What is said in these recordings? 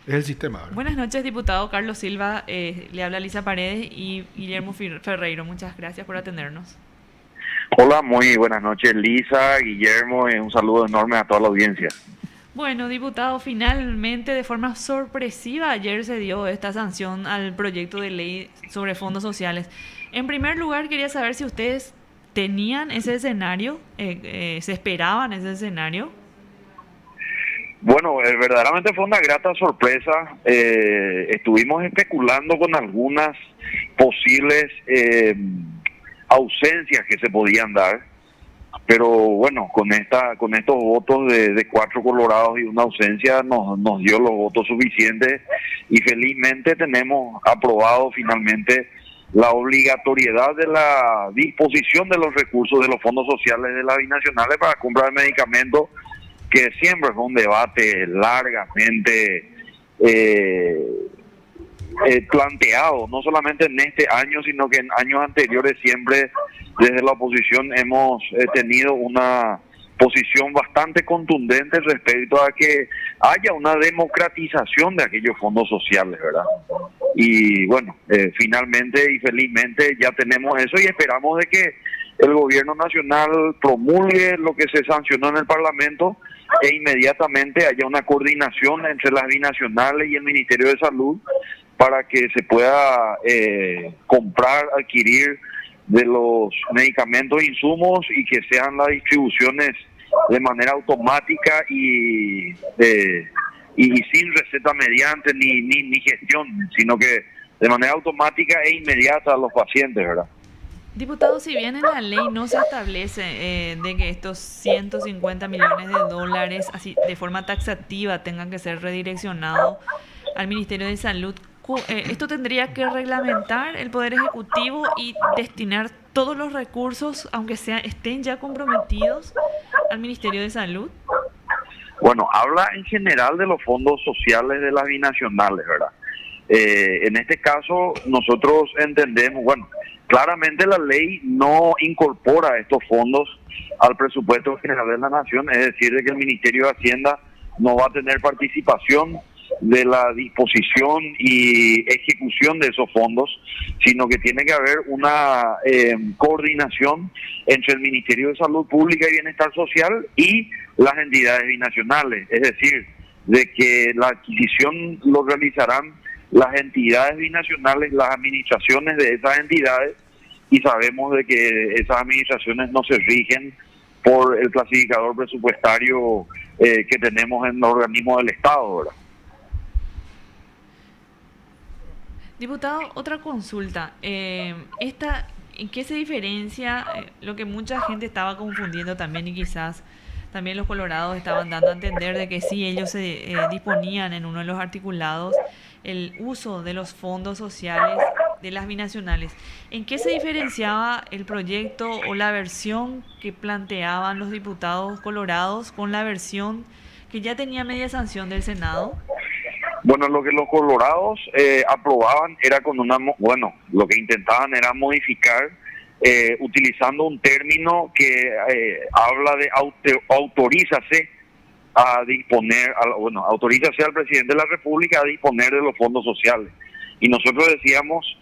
Es el sistema, ¿verdad? Buenas noches, diputado Carlos Silva. Le habla Lisa Paredes y Guillermo Ferreiro. Muchas gracias por atendernos. Hola, muy buenas noches, Lisa, Guillermo, y un saludo enorme a toda la audiencia. Bueno, diputado, finalmente, de forma sorpresiva, ayer se dio esta sanción al proyecto de ley sobre fondos sociales. En primer lugar, quería saber si ustedes tenían ese escenario, se esperaban ese escenario. Bueno, verdaderamente fue una grata sorpresa. Estuvimos especulando con algunas posibles ausencias que se podían dar, pero bueno, con estos votos de cuatro colorados y una ausencia nos dio los votos suficientes y felizmente tenemos aprobado finalmente la obligatoriedad de la disposición de los recursos de los fondos sociales de las binacionales para comprar medicamentos, que siempre fue un debate largamente planteado, no solamente en este año, sino que en años anteriores siempre desde la oposición hemos tenido una posición bastante contundente respecto a que haya una democratización de aquellos fondos sociales, ¿verdad? Y bueno, finalmente y felizmente ya tenemos eso y esperamos de que el gobierno nacional promulgue lo que se sancionó en el Parlamento e inmediatamente haya una coordinación entre las binacionales y el Ministerio de Salud para que se pueda comprar, adquirir de los medicamentos e insumos y que sean las distribuciones de manera automática y sin receta mediante ni gestión, sino que de manera automática e inmediata a los pacientes, ¿verdad? Diputado, si bien en la ley no se establece de que estos 150 millones de dólares así de forma taxativa tengan que ser redireccionados al Ministerio de Salud, esto tendría que reglamentar el Poder Ejecutivo y destinar todos los recursos, aunque estén ya comprometidos, al Ministerio de Salud. Bueno, habla en general de los fondos sociales de las binacionales, ¿verdad? En este caso, nosotros entendemos, bueno, claramente la ley no incorpora estos fondos al presupuesto general de la Nación, es decir, de que el Ministerio de Hacienda no va a tener participación de la disposición y ejecución de esos fondos, sino que tiene que haber una coordinación entre el Ministerio de Salud Pública y Bienestar Social y las entidades binacionales, es decir, de que la adquisición lo realizarán las entidades binacionales, las administraciones de esas entidades, y sabemos de que esas administraciones no se rigen por el clasificador presupuestario que tenemos en los organismos del Estado, ¿verdad? Diputado, otra consulta. ¿En qué se diferencia lo que mucha gente estaba confundiendo también y quizás también los colorados estaban dando a entender de que sí, ellos se disponían en uno de los articulados el uso de los fondos sociales de las binacionales? ¿En qué se diferenciaba el proyecto o la versión que planteaban los diputados colorados con la versión que ya tenía media sanción del Senado? Bueno, lo que los colorados aprobaban era con bueno, lo que intentaban era modificar utilizando un término que habla de autorízase a disponer, bueno, autorízase al presidente de la República a disponer de los fondos sociales. Y nosotros decíamos,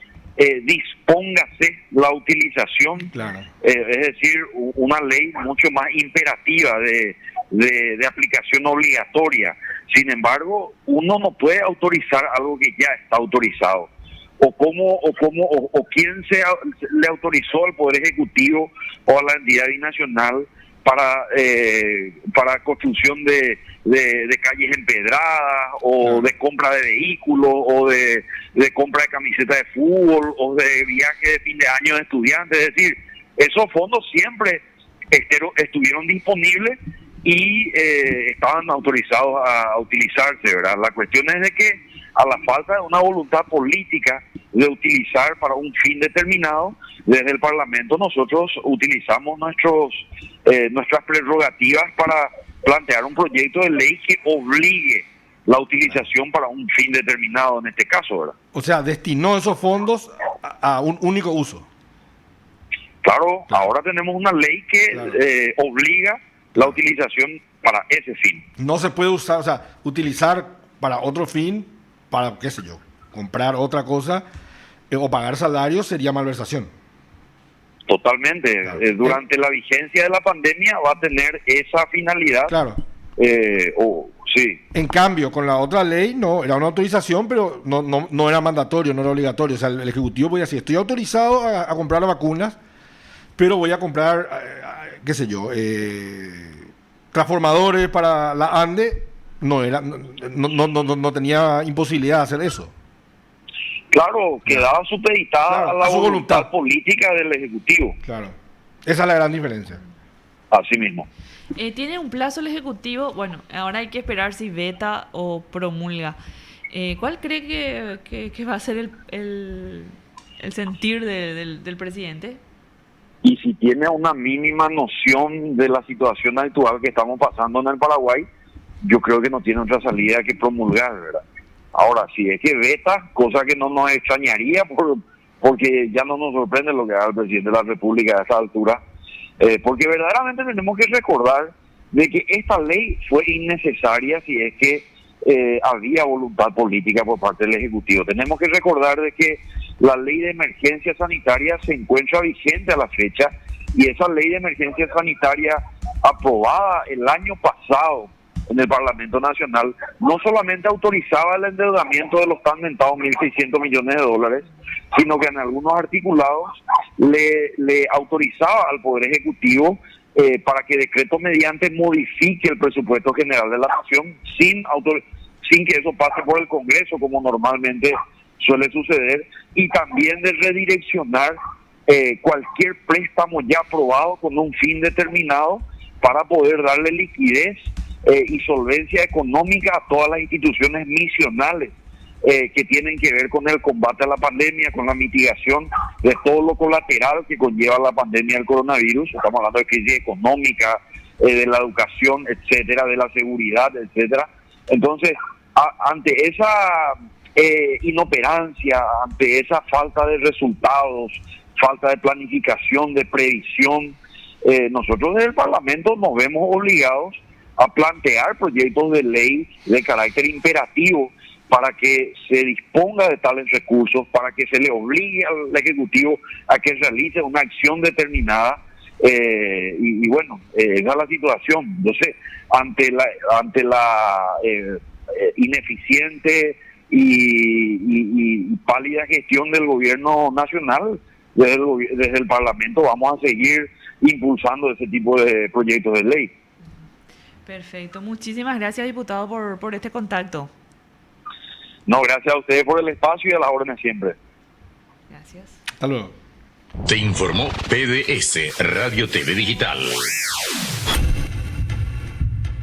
dispóngase la utilización, Claro. es decir, una ley mucho más imperativa de aplicación obligatoria. Sin embargo, uno no puede autorizar algo que ya está autorizado. O quién le autorizó al Poder Ejecutivo o a la entidad binacional para construcción de calles empedradas o de compra de vehículos o de compra de camisetas de fútbol o de viaje de fin de año de estudiantes. Es decir, esos fondos siempre estuvieron disponibles y estaban autorizados a utilizarse, ¿verdad? La cuestión es de que a la falta de una voluntad política de utilizar para un fin determinado, desde el Parlamento nosotros utilizamos nuestras prerrogativas para plantear un proyecto de ley que obligue la utilización para un fin determinado en este caso, ¿verdad? O sea, destinó esos fondos a un único uso. Claro, Claro. ahora tenemos una ley que Claro. obliga la utilización para ese fin. No se puede usar, o sea, utilizar para otro fin para, qué sé yo, comprar otra cosa o pagar salarios sería malversación. Totalmente. Claro. Durante la vigencia de la pandemia va a tener esa finalidad. Claro. Sí. En cambio, con la otra ley, no, era una autorización, pero no era mandatorio, no era obligatorio. O sea, el Ejecutivo podía decir, estoy autorizado a comprar vacunas, pero voy a comprar, qué sé yo, transformadores para la ANDE. No tenía imposibilidad de hacer eso. Claro, quedaba supeditada Claro, a la a su voluntad voluntad política del Ejecutivo. Claro. Esa es la gran diferencia. Así mismo. Tiene un plazo el Ejecutivo, bueno, ahora hay que esperar si veta o promulga. ¿Cuál cree que va a ser el sentir del presidente? Y si tiene una mínima noción de la situación actual que estamos pasando en el Paraguay, yo creo que no tiene otra salida que promulgar, ¿verdad? Ahora, si es que veta, cosa que no nos extrañaría, porque ya no nos sorprende lo que haga el presidente de la República a esta altura, porque verdaderamente tenemos que recordar de que esta ley fue innecesaria si es que había voluntad política por parte del Ejecutivo. Tenemos que recordar de que la ley de emergencia sanitaria se encuentra vigente a la fecha, y esa ley de emergencia sanitaria aprobada el año pasado en el Parlamento Nacional no solamente autorizaba el endeudamiento de los tan mentados 1.600 millones de dólares, sino que en algunos articulados le autorizaba al Poder Ejecutivo para que decreto mediante modifique el presupuesto general de la Nación sin que eso pase por el Congreso, como normalmente suele suceder, y también de redireccionar cualquier préstamo ya aprobado con un fin determinado para poder darle liquidez y solvencia económica a todas las instituciones misionales que tienen que ver con el combate a la pandemia, con la mitigación de todo lo colateral que conlleva la pandemia del coronavirus. Estamos hablando de crisis económica, de la educación, etcétera, de la seguridad, etcétera. Entonces, ante esa inoperancia, ante esa falta de resultados, falta de planificación, de previsión, nosotros desde el Parlamento nos vemos obligados a plantear proyectos de ley de carácter imperativo para que se disponga de tales recursos, para que se le obligue al Ejecutivo a que realice una acción determinada. Y bueno, esa es la situación. Entonces, ante la ineficiente y pálida gestión del gobierno nacional, desde el Parlamento vamos a seguir impulsando ese tipo de proyectos de ley. Perfecto. Muchísimas gracias, diputado, por este contacto. No, gracias a ustedes por el espacio y a las órdenes siempre. Gracias. Hasta luego. Te informó PDS Radio TV Digital.